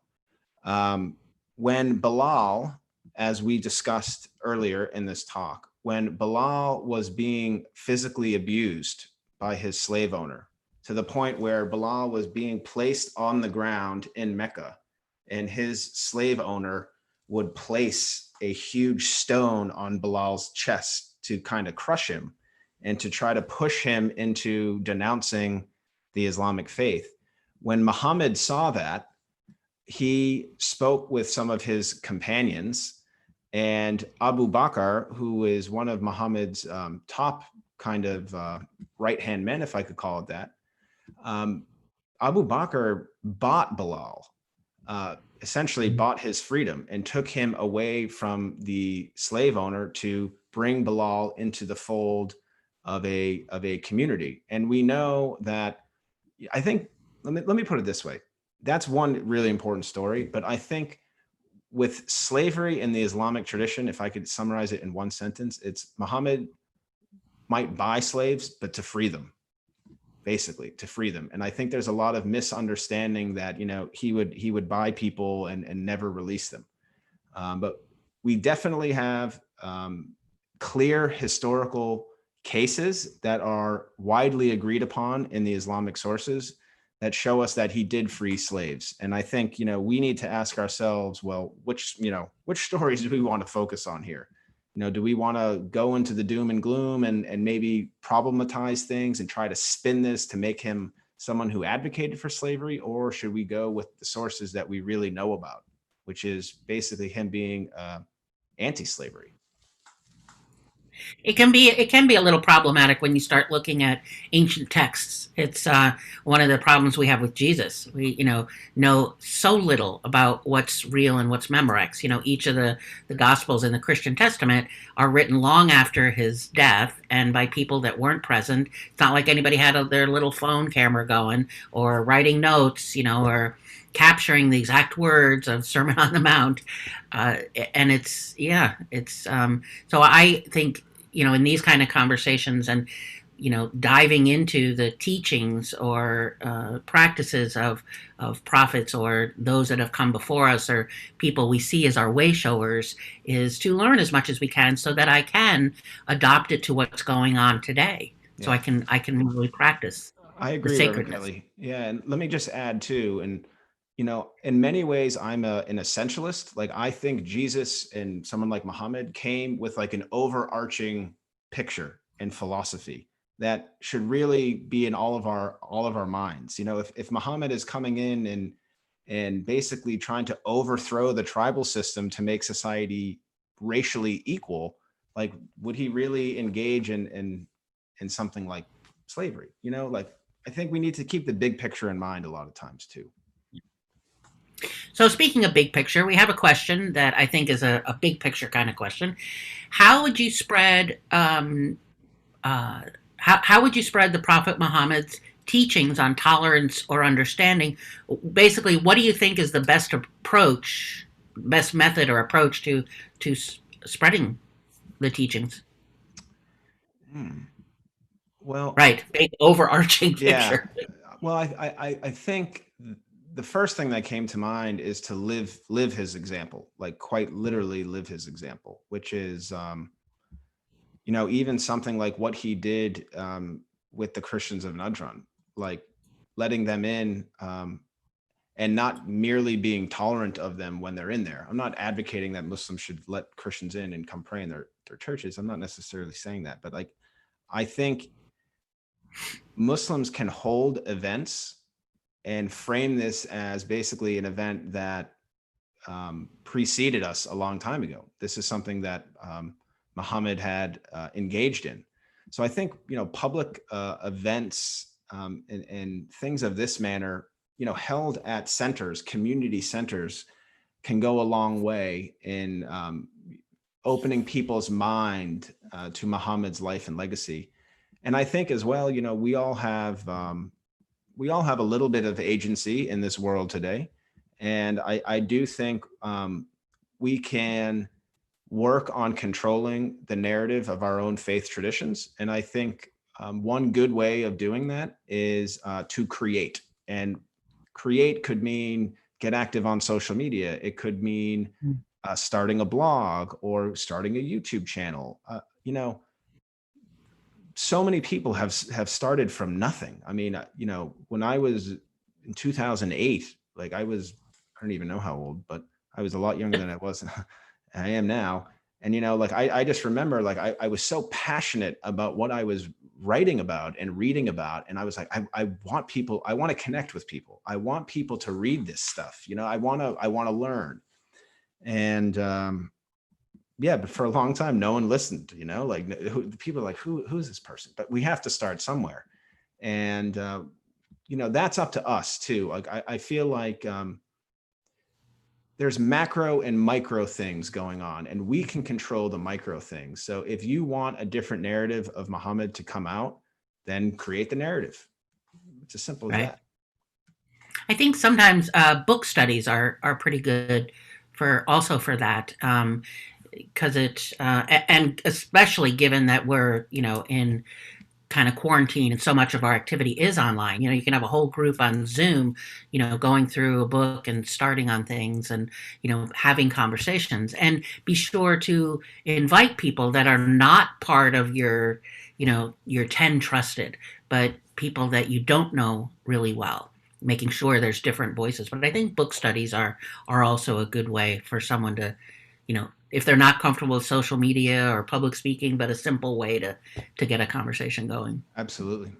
When Bilal, as we discussed earlier in this talk, when Bilal was being physically abused by his slave owner to the point where Bilal was being placed on the ground in Mecca, and his slave owner would place a huge stone on Bilal's chest to kind of crush him and to try to push him into denouncing the Islamic faith. When Muhammad saw that, he spoke with some of his companions, and Abu Bakr, who is one of Muhammad's top kind of right-hand men, if I could call it that, Abu Bakr bought Bilal, essentially bought his freedom and took him away from the slave owner to bring Bilal into the fold of a community. And we know that, I think, let me put it this way. That's one really important story, but I think with slavery in the Islamic tradition, if I could summarize it in one sentence, it's Muhammad might buy slaves, but to free them, basically to free them. And I think there's a lot of misunderstanding that, he would buy people and never release them. But we definitely have clear historical cases that are widely agreed upon in the Islamic sources that show us that he did free slaves. And I think, we need to ask ourselves, well, which stories do we want to focus on here? Do we want to go into the doom and gloom and maybe problematize things and try to spin this to make him someone who advocated for slavery? Or should we go with the sources that we really know about, which is basically him being anti-slavery? It can be a little problematic when you start looking at ancient texts. It's one of the problems we have with Jesus. We know so little about what's real and what's Memorex. Each of the Gospels in the Christian Testament are written long after his death and by people that weren't present. It's not like anybody had their little phone camera going or writing notes, or capturing the exact words of Sermon on the Mount. And it's so I think, in these kind of conversations and, diving into the teachings or practices of prophets or those that have come before us or people we see as our way showers, is to learn as much as we can so that I can adopt it to what's going on today. Yeah. So I can really practice. I agree, Reverend Kelly. Yeah, and let me just add too, and in many ways, I'm an essentialist. Like, I think Jesus and someone like Muhammad came with like an overarching picture and philosophy that should really be in all of our minds. If Muhammad is coming in and basically trying to overthrow the tribal system to make society racially equal, like, would he really engage in something like slavery? Like, I think we need to keep the big picture in mind a lot of times too. So speaking of big picture, we have a question that I think is a big picture kind of question. How would you spread how would you spread the Prophet Muhammad's teachings on tolerance or understanding? Basically, what do you think is the best method or approach to spreading the teachings? Well, right, big overarching picture. Yeah. Well, I think the first thing that came to mind is to live his example, like quite literally live his example, which is, even something like what he did with the Christians of Najran, like letting them in and not merely being tolerant of them when they're in there. I'm not advocating that Muslims should let Christians in and come pray in their churches. I'm not necessarily saying that, but like, I think Muslims can hold events and frame this as basically an event that preceded us a long time ago. This is something that Muhammad had engaged in. So I think, public events and things of this manner, held at centers, community centers, can go a long way in opening people's mind to Muhammad's life and legacy. And I think as well, we all have a little bit of agency in this world today. And I do think we can work on controlling the narrative of our own faith traditions. And I think one good way of doing that is to create. And create could mean get active on social media. It could mean starting a blog or starting a YouTube channel. So many people have started from nothing. I mean, when I was in 2008, like I don't even know how old, but I was a lot younger than I am now. And, like, I just remember, like, I was so passionate about what I was writing about and reading about. And I was like, I want to connect with people. I want people to read this stuff. I want to learn. And, yeah, but for a long time, no one listened, like, people are like, who's this person? But we have to start somewhere. And, that's up to us too. Like, I feel like, there's macro and micro things going on, and we can control the micro things. So if you want a different narrative of Muhammad to come out, then create the narrative. It's as simple as Right. that. I think sometimes book studies are pretty good for that, because and especially given that we're in kind of quarantine and so much of our activity is online. You can have a whole group on Zoom, going through a book and starting on things and, having conversations, and be sure to invite people that are not part of your 10 trusted, but people that you don't know really well, making sure there's different voices. But I think book studies are also a good way for someone to, if they're not comfortable with social media or public speaking, but a simple way to get a conversation going. Absolutely.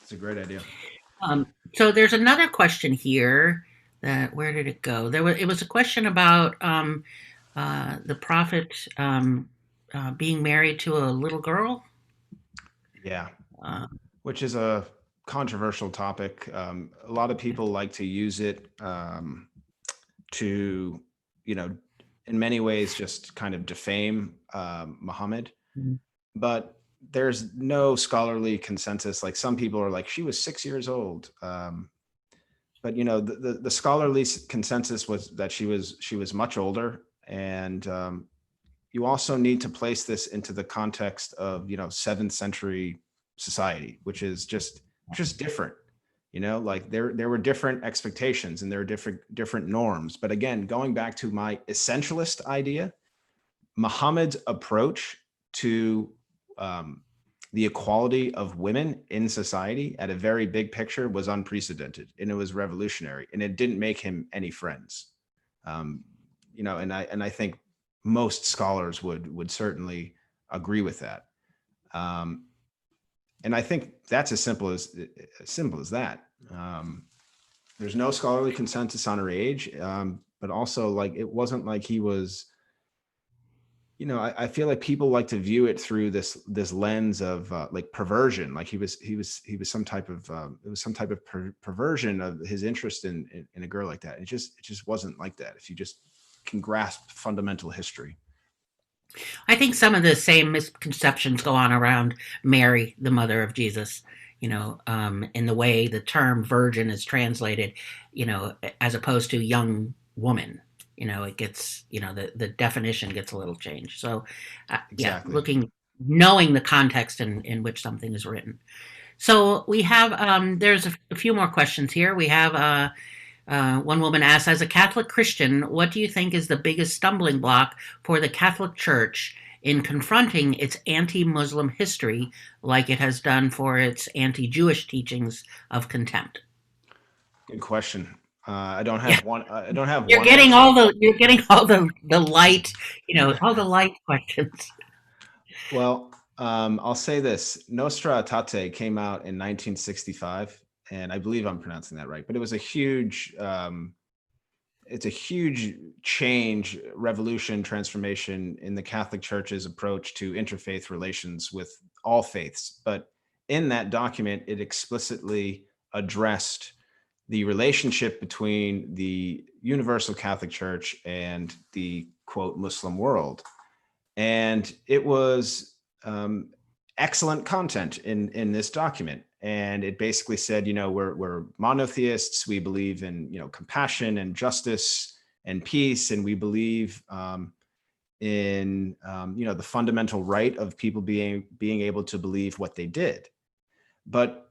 It's a great idea. So there's another question here. Where did it go? It was a question about the prophet being married to a little girl. Yeah. Uh, Which is a controversial topic. A lot of people like to use it to, in many ways, just kind of defame Muhammad. mhm, But there's no scholarly consensus. Like, some people are like, she was 6 years old. But the scholarly consensus was that she was much older. And you also need to place this into the context of 7th century society, which is just different. Like, there were different expectations and there were different norms. But again, going back to my essentialist idea, Muhammad's approach to the equality of women in society at a very big picture was unprecedented, and it was revolutionary, and it didn't make him any friends. Um, and I think most scholars would certainly agree with that. Um, and I think that's as simple as that. There's no scholarly consensus on her age, but also, like, it wasn't like he was. I feel like people like to view it through this lens of like perversion. Like, he was some type of it was some type of perversion of his interest in a girl like that. It just wasn't like that. If you just can grasp fundamental history. I think some of the same misconceptions go on around Mary, the mother of Jesus. In the way the term virgin is translated, as opposed to young woman. It gets, the definition gets a little changed. So, yeah, Exactly. knowing the context in which something is written. So we have, there's a few more questions here. We have one woman asks, as a Catholic Christian, what do you think is the biggest stumbling block for the Catholic Church in confronting its anti-Muslim history, like it has done for its anti-Jewish teachings of contempt? Good question. I don't Yeah, have one. I don't have you're one getting answer. all the light, all the light questions. Well, I'll say this: Nostra Aetate came out in 1965, and I believe I'm pronouncing that right. But it was a huge. It's a huge change, revolution, transformation in the Catholic Church's approach to interfaith relations with all faiths. But in that document, it explicitly addressed the relationship between the Universal Catholic Church and the quote Muslim world. And it was excellent content in this document. And it basically said, we're monotheists. We believe in, compassion and justice and peace. And we believe in, the fundamental right of people being able to believe what they did. But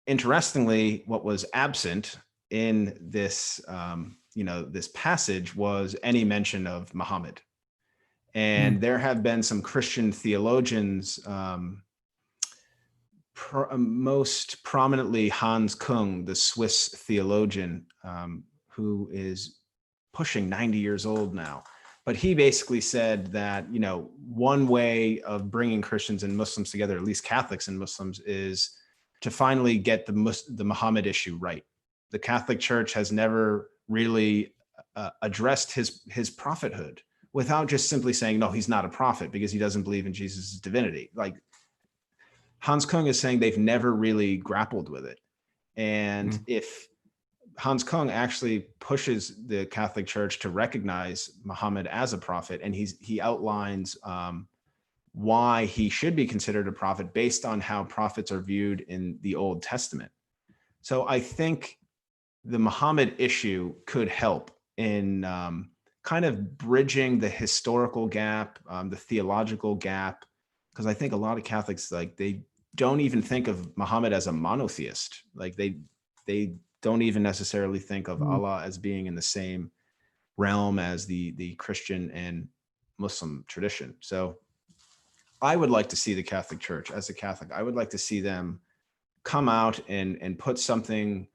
interestingly, what was absent in this, this passage was any mention of Muhammad. And there have been some Christian theologians, most prominently Hans Kung, the Swiss theologian, who is pushing 90 years old now. but he basically said that, one way of bringing Christians and Muslims together, at least Catholics and Muslims, is to finally get the Muhammad issue right. The Catholic Church has never really addressed his prophethood without just simply saying, no, he's not a prophet because he doesn't believe in Jesus' divinity. Like Hans Kung is saying, they've never really grappled with it. And if Hans Kung actually pushes the Catholic Church to recognize Muhammad as a prophet, and he outlines why he should be considered a prophet based on how prophets are viewed in the Old Testament. So I think the Muhammad issue could help in kind of bridging the historical gap, the theological gap, because I think a lot of Catholics, like, they don't even think of Muhammad as a monotheist. Like they don't even necessarily think of Allah as being in the same realm as the Christian and Muslim tradition. So I would like to see the Catholic Church, as a Catholic, I would like to see them come out and put something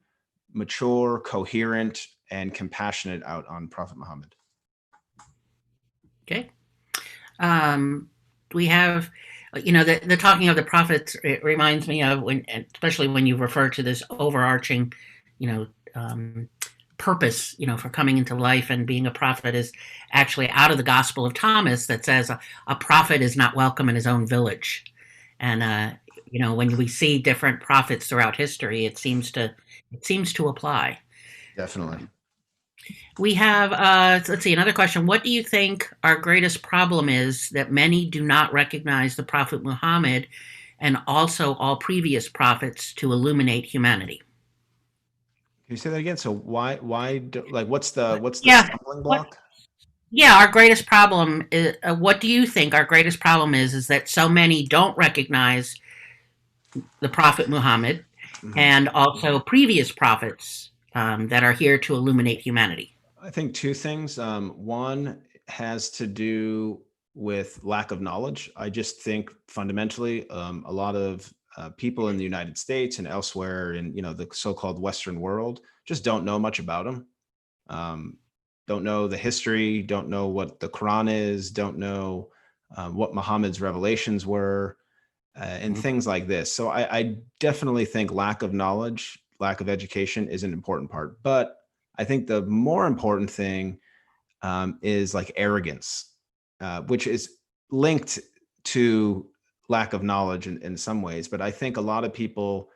mature, coherent, and compassionate out on Prophet Muhammad. Okay. We have, the talking of the prophets, it reminds me of especially when you refer to this overarching, purpose, for coming into life and being a prophet, is actually out of the Gospel of Thomas, that says a prophet is not welcome in his own village. And, when we see different prophets throughout history, it seems to apply. Definitely. We have, let's see, another question. What do you think our greatest problem is that many do not recognize the Prophet Muhammad and also all previous prophets to illuminate humanity? Can you say that again? So why what's the Yeah. stumbling What? block? Yeah, our greatest problem is, what do you think our greatest problem is that so many don't recognize the Prophet Muhammad and also previous prophets that are here to illuminate humanity? I think two things. One has to do with lack of knowledge. I just think fundamentally, a lot of people in the United States and elsewhere in the so-called Western world just don't know much about him. Don't know the history. Don't know what the Quran is. Don't know what Muhammad's revelations were, and things like this. So I definitely think lack of knowledge, lack of education is an important part. But I think the more important thing is like arrogance, which is linked to lack of knowledge in some ways. But I think a lot of people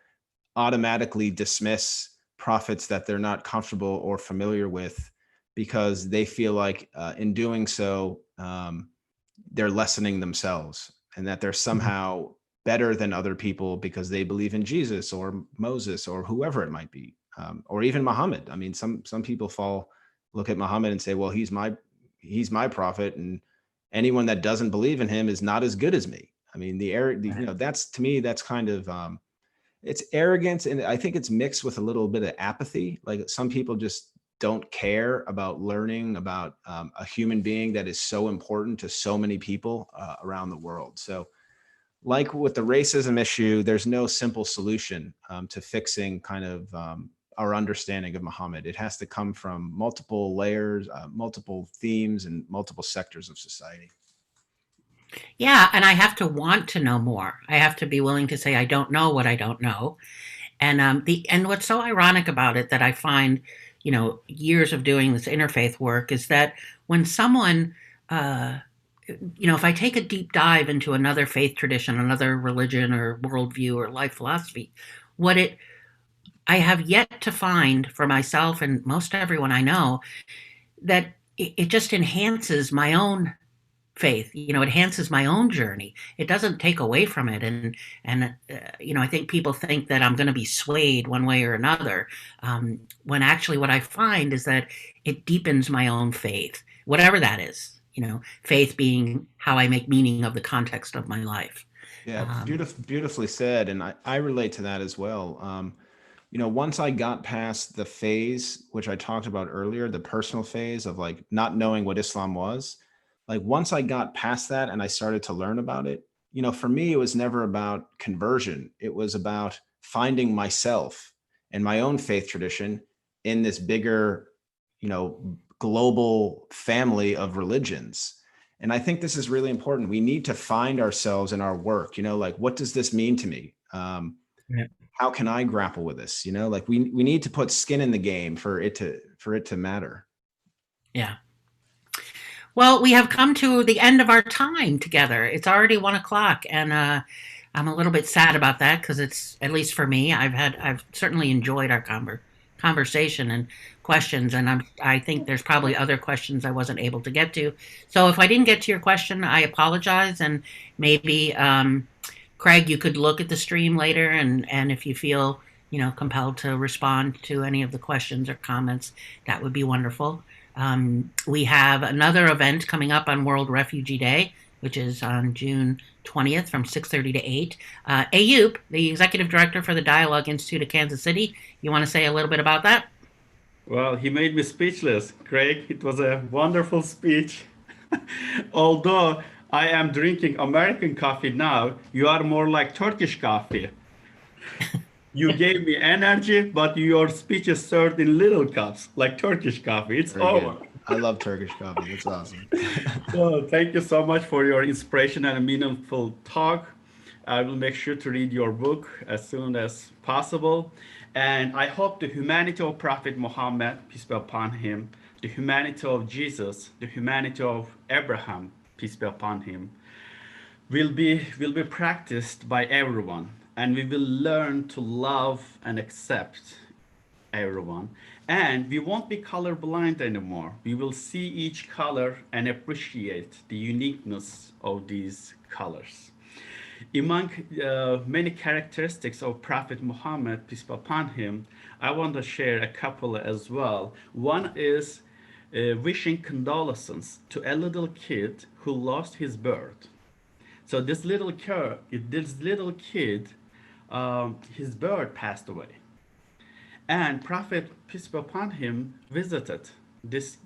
automatically dismiss prophets that they're not comfortable or familiar with because they feel like in doing so, they're lessening themselves and that they're somehow better than other people because they believe in Jesus or Moses or whoever it might be, or even Muhammad. I mean, some people look at Muhammad and say, well, he's my prophet, and anyone that doesn't believe in him is not as good as me. I mean, that's, to me, that's kind of it's arrogance, and I think it's mixed with a little bit of apathy. Like some people just don't care about learning about a human being that is so important to so many people around the world. So like with the racism issue, there's no simple solution to fixing kind of our understanding of Muhammad. It has to come from multiple layers, multiple themes, and multiple sectors of society. Yeah, and I have to want to know more. I have to be willing to say I don't know what I don't know. And what's so ironic about it, that I find, years of doing this interfaith work, is that when someone, if I take a deep dive into another faith tradition, another religion or worldview or life philosophy, I have yet to find for myself and most everyone I know that it just enhances my own faith. It enhances my own journey. It doesn't take away from it. And I think people think that I'm going to be swayed one way or another, when actually what I find is that it deepens my own faith, whatever that is. Faith being how I make meaning of the context of my life. Yeah, beautifully said. And I relate to that as well. Once I got past the phase, which I talked about earlier, the personal phase of like not knowing what Islam was, like once I got past that and I started to learn about it, for me, it was never about conversion. It was about finding myself and my own faith tradition in this bigger, global family of religions. And I think this is really important. We need to find ourselves in our work, like, what does this mean to me? Yeah. How can I grapple with this? Like we need to put skin in the game for it to matter. Yeah. Well, we have come to the end of our time together. It's already 1:00, and I'm a little bit sad about that because it's, at least for me, I've certainly enjoyed our conversation and questions, and I think there's probably other questions I wasn't able to get to. So if I didn't get to your question, I apologize, and maybe Craig, you could look at the stream later, and if you feel compelled to respond to any of the questions or comments, that would be wonderful. We have another event coming up on World Refugee Day, which is on June 20th from 6:30 to 8. Ayub, the Executive Director for the Dialogue Institute of Kansas City, you want to say a little bit about that? Well, he made me speechless, Craig. It was a wonderful speech. Although I am drinking American coffee now, you are more like Turkish coffee. You gave me energy, but your speech is served in little cups, like Turkish coffee. It's Very over. good. I love Turkish coffee. That's awesome. So thank you so much for your inspiration and meaningful talk. I will make sure to read your book as soon as possible. And I hope the humanity of Prophet Muhammad, peace be upon him, the humanity of Jesus, the humanity of Abraham, peace be upon him, will be practiced by everyone. And we will learn to love and accept everyone. And we won't be colorblind anymore. We will see each color and appreciate the uniqueness of these colors. Among many characteristics of Prophet Muhammad, peace be upon him, I want to share a couple as well. One is wishing condolences to a little kid who lost his bird. So this little kid, his bird passed away. And Prophet, peace be upon him, visited this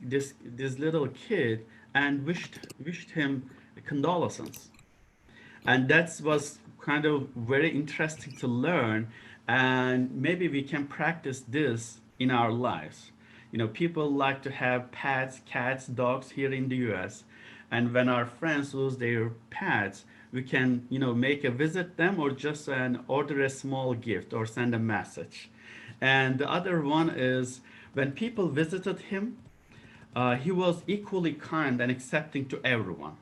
little kid and wished him condolences. And that was kind of very interesting to learn. And maybe we can practice this in our lives. People like to have pets, cats, dogs here in the US. And when our friends lose their pets, we can, make a visit them or just order a small gift or send a message. And the other one is when people visited him, he was equally kind and accepting to everyone.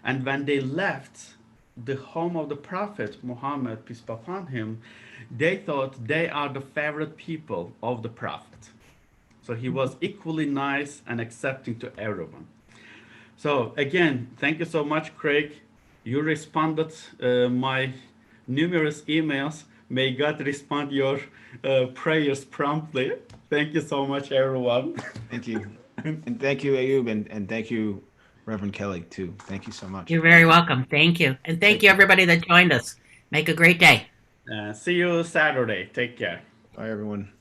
And when they left the home of the Prophet Muhammad, peace be upon him, they thought they are the favorite people of the Prophet. So he was equally nice and accepting to everyone. So again, thank you so much, Craig. You responded my numerous emails. May God respond your prayers promptly. Thank you so much, everyone. Thank you. And thank you, Ayub, and thank you, Reverend Kelly, too. Thank you so much. You're very welcome. Thank you. And thank you, everybody that joined us. Make a great day. See you Saturday. Take care. Bye, everyone.